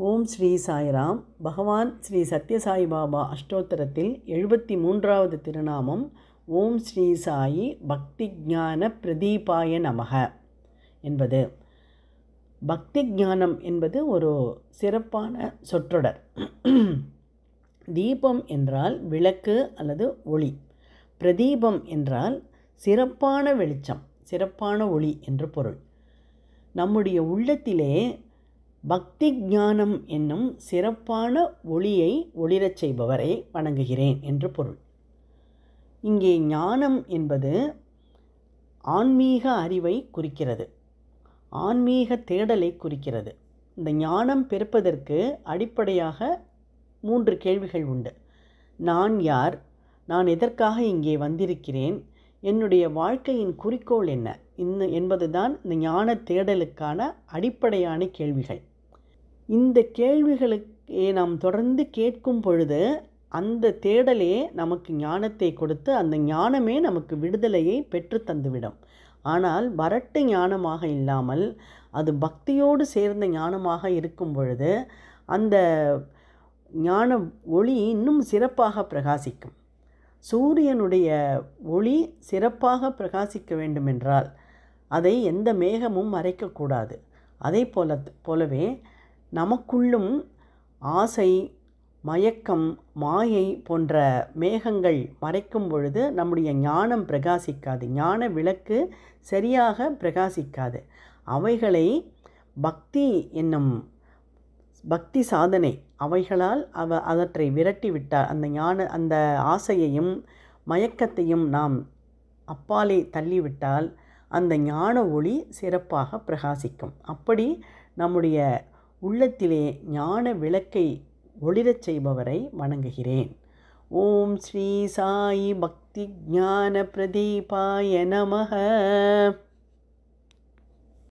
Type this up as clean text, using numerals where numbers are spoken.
ஓம் ஸ்ரீ சாய்ராம். பகவான் ஸ்ரீ சத்யசாய் பாபா அஷ்டோத்தரத்தில் 73வது திருநாமம் ஓம் ஸ்ரீ சாயி பக்தி ஞான பிரதீபாய நமக என்பது. பக்தி ஞானம் என்பது ஒரு சிறப்பான சொற்றொடர். தீபம் என்றால் விளக்கு அல்லது ஒளி. பிரதீபம் என்றால் சிறப்பான வெளிச்சம், சிறப்பான ஒளி என்று பொருள். நம்முடைய உள்ளத்திலே பக்தி ஞானம் என்னும் சிறப்பான ஒளியை ஒளிரச் செய்பவரை வணங்குகிறேன் என்று பொருள். இங்கே ஞானம் என்பது ஆன்மீக அறிவை குறிக்கிறது, ஆன்மீக தேடலை குறிக்கிறது. இந்த ஞானம் பிறப்பதற்கு அடிப்படையாக 3 கேள்விகள் உண்டு. நான் யார்? நான் எதற்காக இங்கே வந்திருக்கிறேன்? என்னுடைய வாழ்க்கையின் குறிக்கோள் என்ன என்பதுதான் இந்த ஞான தேடலுக்கான அடிப்படையான கேள்விகள். இந்த கேள்விகளுக்கு நாம் தொடர்ந்து கேட்கும் பொழுது அந்த தேடலே நமக்கு ஞானத்தை கொடுத்து அந்த ஞானமே நமக்கு விடுதலையை பெற்று தந்துவிடும். ஆனால் வரட்டு ஞானமாக இல்லாமல் அது பக்தியோடு சேர்ந்த ஞானமாக இருக்கும் பொழுது அந்த ஞான ஒளி இன்னும் சிறப்பாக பிரகாசிக்கும். சூரியனுடைய ஒளி சிறப்பாக பிரகாசிக்க வேண்டுமென்றால் அதை எந்த மேகமும் மறைக்கக்கூடாது. அதே போலவே நமக்குள்ளும் ஆசை, மயக்கம், மாயை போன்ற மேகங்கள் மறைக்கும் பொழுது நம்முடைய ஞானம் பிரகாசிக்காது, ஞான விளக்கு சரியாக பிரகாசிக்காது. அவைகளை பக்தி என்னும் பக்தி சாதனை அவைகளால் அவற்றை விரட்டிவிட்டால் அந்த ஆசையையும் மயக்கத்தையும் நாம் அப்பாலே தள்ளிவிட்டால் அந்த ஞான ஒளி சிறப்பாக பிரகாசிக்கும். அப்படி நம்முடைய உள்ளத்திலே ஞான விளக்கை ஒளிரச் செய்பவரை வணங்குகிறேன். ஓம் ஸ்ரீ சாயி பக்தி ஞான பிரதீபாய நமக.